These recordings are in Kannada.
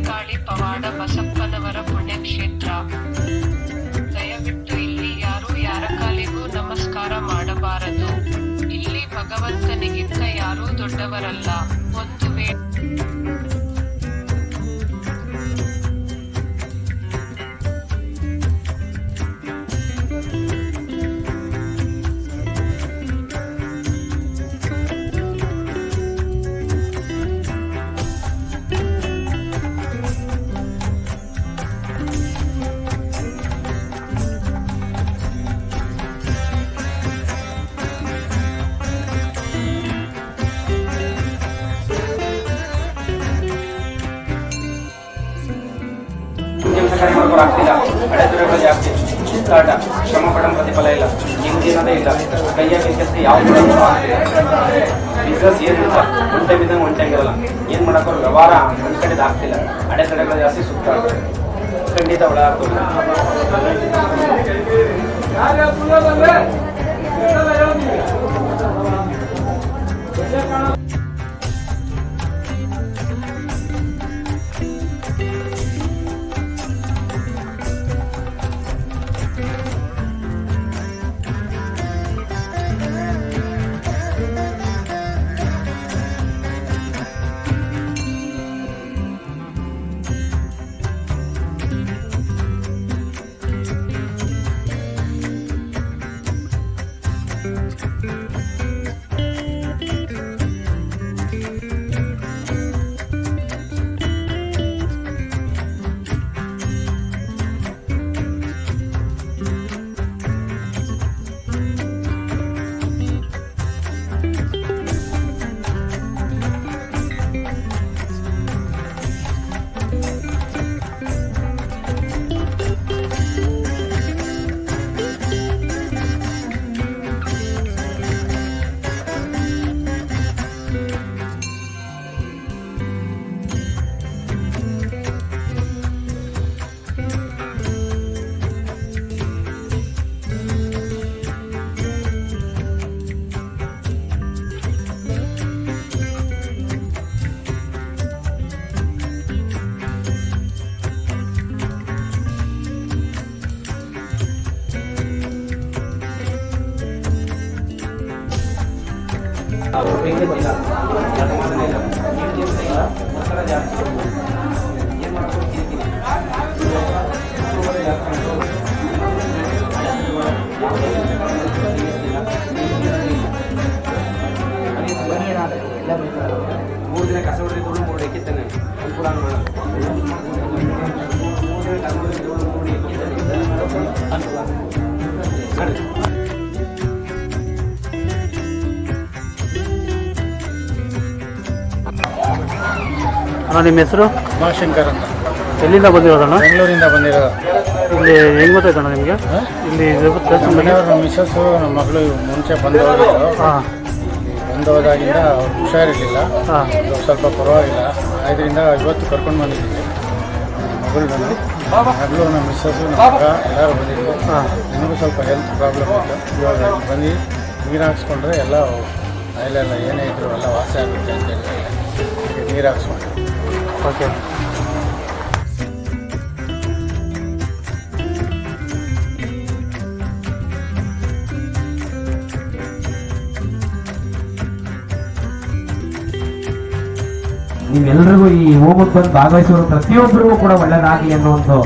ಭದ್ರಕಾಳಿ ಪವಾಡ ಬಸಪ್ಪನವರ ಪುಣ್ಯಕ್ಷೇತ್ರ. ದಯವಿಟ್ಟು ಇಲ್ಲಿ ಯಾರು ಯಾರ ಕಾಲಿಗೂ ನಮಸ್ಕಾರ ಮಾಡಬಾರದು. ಇಲ್ಲಿ ಭಗವಂತನಿಗಿಂತ ಯಾರೂ ದೊಡ್ಡವರಲ್ಲ. ಒಂದು ವೇಳೆ ಆಗ್ತಿಲ್ಲ. ಅಡೆತಡೆಗಳು ಜಾಸ್ತಿ, ಸುತ್ತಾಟ, ಶ್ರಮ ಪಡೋ ಪ್ರತಿಫಲ ಇಲ್ಲ, ಹಿಂದಿನದೇ ಇಲ್ಲ, ಕೈಯ ಬೇಕಂತೆ ಯಾವ ಬಿಸ್ನೆಸ್ ಏನಿಲ್ಲ, ಒಂಟೆ ಬಿದ್ದಂಗೆ ಒಂಟೆಂಗಿರಲ್ಲ. ಏನ್ ಮಾಡಕ್ಕೋ ವ್ಯವಹಾರ ಒಂದ್ ಕಡೆದು ಆಗ್ತಿಲ್ಲ. ಅಡೆತಡೆಗಳು ಜಾಸ್ತಿ, ಸುತ್ತಾಟ ಖಂಡಿತ ಒಳ ಆಗ್ತದೆ. ಮೂರು ದಿನ ಕಸ ಹೊಡೆದು 3 ಎಕ್ಕಿತ್ತಾನೆ ಅನುಕೂಲ ನಿಮ್ಮ ಹೆಸರು? ಉಮಾಶಂಕರ್ ಅಂತ. ಎಲ್ಲಿಂದ ಬಂದಿರೋದಣ್ಣ? ಬೆಂಗಳೂರಿಂದ ಬಂದಿರೋದು. ಇಲ್ಲಿ ಹೆಂಗೆ ಗೊತ್ತಾಯ್ತಣ್ಣ ನಿಮಗೆ? ಇಲ್ಲಿ ಮನೆಯವರು ನಮ್ಮ ಮಿಸ್ಸಸ್ಸು ನಮ್ಮ ಮಗಳು ಮುಂಚೆ ಬಂದು ಹೋಗಿದ್ರು. ಬಂದು ಹೋದಾಗಿಂದ ಅವ್ರು ಹುಷಾರಿರಲಿಲ್ಲ. ಸ್ವಲ್ಪ ಪರವಾಗಿಲ್ಲ. ಇದರಿಂದ ಇವತ್ತು ಕರ್ಕೊಂಡು ಬಂದಿದ್ದೀವಿ ಮಗಳು ನಮ್ಮ ಮಿಸ್ಸಸ್ಸು ನಮ್ಮ ಮಗ ಎಲ್ಲರೂ ಬಂದಿದ್ದರು. ನನಗೂ ಸ್ವಲ್ಪ ಹೆಲ್ತ್ ಪ್ರಾಬ್ಲಮ್ ಇತ್ತು. ಇವಾಗ ಬಂದು ನೀರು ಹಾಕ್ಸ್ಕೊಂಡ್ರೆ ಎಲ್ಲ ಕಾಯಿಲೆಲ್ಲ ಏನೇ ಇದ್ರು ಎಲ್ಲ ವಾಸಿ ಆಗುತ್ತೆ ಅಂತೇಳಿ ನೀರು ಹಾಕ್ಸ್ಕೊಂಡ್ರು. ಓಕೆ. ನೀವೆಲ್ಲರಿಗೂ ಈ ಹೋಮಕ್ಕೆ ಬಂದು ಭಾಗವಹಿಸುವ ಪ್ರತಿಯೊಬ್ಬರಿಗೂ ಕೂಡ ಒಳ್ಳೆಯದಾಗಲಿ ಅನ್ನೋ ಒಂದು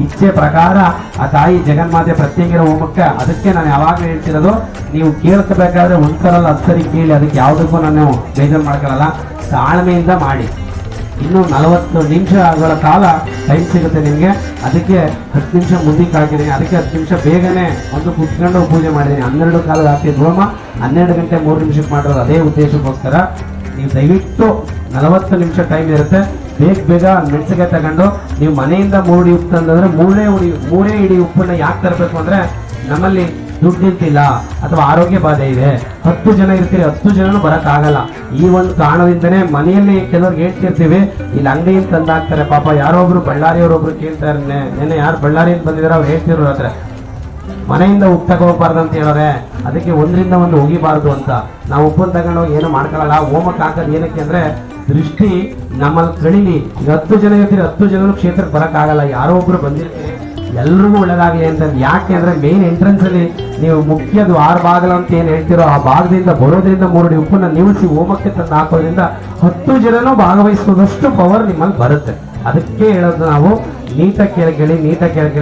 ಇಚ್ಛೆ ಪ್ರಕಾರ ಆ ತಾಯಿ ಜಗನ್ಮಾತೆ ಪ್ರತ್ಯೇಕಿರೋ ಹೋಮಕ್ಕೆ ಅದಕ್ಕೆ ನಾನು ಯಾವಾಗಲೂ ಹೇಳ್ತಿರೋದು, ನೀವು ಕೇಳ್ಕೋಬೇಕಾದ್ರೆ ಒಂದ್ಸಲ 10 ಸರಿ ಕೇಳಿ, ಅದಕ್ಕೆ ಯಾವುದಕ್ಕೂ ನಾನು ಬೇಜಾರು ಮಾಡ್ಕೊಳ್ಳಲ್ಲ. ತಾಳ್ಮೆಯಿಂದ ಮಾಡಿ. ಇನ್ನು 40 ನಿಮಿಷಗಳ ಕಾಲ ಟೈಮ್ ಸಿಗುತ್ತೆ ನಿಮಗೆ. ಅದಕ್ಕೆ 10 ನಿಮಿಷ ಮುಂದಕ್ಕೆ ಹಾಕಿದ್ದೀನಿ. ಅದಕ್ಕೆ 10 ನಿಮಿಷ ಬೇಗನೆ ಒಂದು ಕುತ್ಕೊಂಡು ಪೂಜೆ ಮಾಡಿದ್ದೀನಿ. 12 ಕಾಲದ ಹಾಕಿದ ಹೋಮ 12 ಗಂಟೆ 3 ನಿಮಿಷಕ್ಕೆ ಮಾಡಿರೋದು ಅದೇ ಉದ್ದೇಶಕ್ಕೋಸ್ಕರ. ನೀವು ದಯವಿಟ್ಟು 40 ನಿಮಿಷ ಟೈಮ್ ಇರುತ್ತೆ. ಬೇಗ ಮೆಣಸಿಗೆ ತಗೊಂಡು ನೀವು ಮನೆಯಿಂದ 3 ಇಡಿ ಉಪ್ಪು ತಂದ್ರೆ 3 ಇಡಿ ಉಪ್ಪನ್ನ ಯಾಕೆ ತರಬೇಕು ಅಂದ್ರೆ, ನಮ್ಮಲ್ಲಿ ದುಡ್ಡು ನಿಂತಿಲ್ಲ ಅಥವಾ ಆರೋಗ್ಯ ಬಾಧೆ ಇದೆ, 10 ಜನ ಇರ್ತೀರಿ, 10 ಜನನು ಬರೋಕ್ಕಾಗಲ್ಲ. ಈ ಒಂದು ಕಾರಣದಿಂದನೇ ಮನೆಯಲ್ಲಿ ಕೆಲವ್ರಿಗೆ ಹೇಳ್ತಿರ್ತೀವಿ, ಇಲ್ಲಿ ಅಂಗಡಿಯಿಂದ ತಂದಾಕ್ತಾರೆ. ಪಾಪ ಯಾರೊಬ್ರು ಬಳ್ಳಾರಿಯವರೊಬ್ರು ಕೇಳ್ತಾರೆ, ನೆನ್ನೆ ಯಾರು ಬಳ್ಳಾರಿಯಿಂದ ಬಂದಿದ್ದಾರೆ ಅವ್ರು ಹೇಳ್ತಿರೋ ಹತ್ರ ಮನೆಯಿಂದ ಉಪ್ಪು ತಗೋಬಾರ್ದು ಅಂತ ಹೇಳೋರೆ. ಅದಕ್ಕೆ 1ರಿಂದ 1 ಹೋಗಿಬಾರ್ದು ಅಂತ ನಾವು ಉಪ್ಪನ್ನು ತಗೊಂಡೋಗಿ ಏನು ಮಾಡ್ಕೊಳ್ಳಲ್ಲ. ಹೋಮಕ್ಕೆ ಹಾಕೋದು ಏನಕ್ಕೆ ಅಂದ್ರೆ ದೃಷ್ಟಿ ನಮ್ಮಲ್ಲಿ ಕಣಿಲಿ. ಈಗ 10 ಜನ ಇರ್ತೀರಿ, 10 ಜನರು ಕ್ಷೇತ್ರಕ್ಕೆ ಬರೋಕ್ಕಾಗಲ್ಲ, ಯಾರೋ ಒಬ್ರು ಬಂದಿರ್ತೀರಿ, ಎಲ್ರಿಗೂ ಒಳ್ಳೇದಾಗಲಿ ಅಂತ. ಯಾಕೆ ಅಂದ್ರೆ ಮೇನ್ ಎಂಟ್ರೆನ್ಸ್ ಅಲ್ಲಿ ನೀವು ಮುಖ್ಯ ದ್ವಾರ ಬಾಗಿಲ ಅಂತ ಏನ್ ಹೇಳ್ತಿರೋ ಆ ಭಾಗದಿಂದ ಬರೋದ್ರಿಂದ 3 ಅಡಿ ಉಪ್ಪನ್ನ ನಿಲ್ಲಿಸಿ ಹೋಮಕ್ಕೆ ತಂದು ಹಾಕೋದ್ರಿಂದ 10 ಜನನೂ ಭಾಗವಹಿಸೋದಷ್ಟು ಪವರ್ ನಿಮ್ಮಲ್ಲಿ ಬರುತ್ತೆ. ಅದಕ್ಕೆ ಹೇಳೋದು ನಾವು ನೀಟಾಗಿ ಕೇಳ್ಕೊಳ್ಳಿ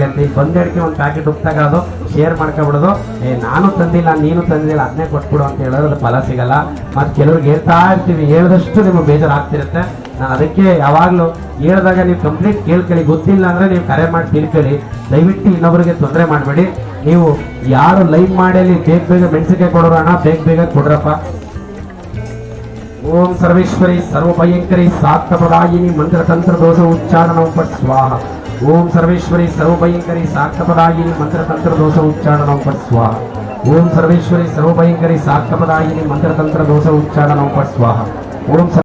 ಅಂತ. ಈಗ ಬಂದೆಡ್ಕೆ ಒಂದು ಪ್ಯಾಕೆಟ್ ಉಪ್ಪು ತಗೋದು, ಶೇರ್ ಮಾಡ್ಕೊಬಿಡೋದು, ನಾನು ತಂದಿಲ್ಲ ನೀನು ತಂದಿಲ್ಲ ಅದನ್ನೇ ಕೊಟ್ಬಿಡು ಅಂತ ಹೇಳೋದು ಫಲ ಸಿಗಲ್ಲ. ಮತ್ತೆ ಕೆಲವ್ರಿಗೆ ಹೇಳ್ತಾ ಇರ್ತೀವಿ, ಹೇಳಿದಷ್ಟು ನಿಮಗೆ ಬೇಜಾರಾಗ್ತಿರುತ್ತೆ. ನಾನು ಅದಕ್ಕೆ ಯಾವಾಗಲೂ ಹೇಳಿದಾಗ ನೀವು ಕಂಪ್ಲೀಟ್ ಕೇಳ್ಕೊಳ್ಳಿ, ಗೊತ್ತಿಲ್ಲ ಅಂದ್ರೆ ನೀವು ಕರೆ ಮಾಡಿ ತಿಳ್ಕೊಳ್ಳಿ. ದಯವಿಟ್ಟು ಇನ್ನೊಬ್ಬರಿಗೆ ತೊಂದರೆ ಮಾಡಬೇಡಿ. ನೀವು ಯಾರು ಲೈವ್ ಮಾಡಿ ಬೇಗ ಮೆಣಸಿನಕಾಯಿ ಕೊಡೋರು ಅಣ್ಣ, ಬೇಗ ಕೊಡ್ರಪ್ಪ. ಓಂ ಸರ್ವೇಶ್ವರಿ ಸರ್ವಭಯಂಕರಿ ಸಾಕ್ತಪದಾಯಿನಿ ಮಂತ್ರತಂತ್ರ ದೋಷ ಉಚ್ಚಾರಣಂ ಪಟ್ ಸ್ವಾಹ. ಓಂ ಸರ್ವೇಶ್ವರಿ ಸರ್ವಭಯಂಕರಿ ಸಾಕ್ತಪದಾಯಿನಿ ಮಂತ್ರತಂತ್ರ ದೋಷ ಉಚ್ಚಾರಣಂ ಪಟ್ ಸ್ವಾಹ. ಓಂ ಸರ್ವೇಶ್ವರಿ ಸರ್ವಭಯಂಕರಿ ಸಾಕ್ತಪದಾಯಿನಿ ಮಂತ್ರತಂತ್ರ ದೋಷ ಉಚ್ಚಾರಣಂ ಪಟ್ ಸ್ವಾಹ. ಓಂ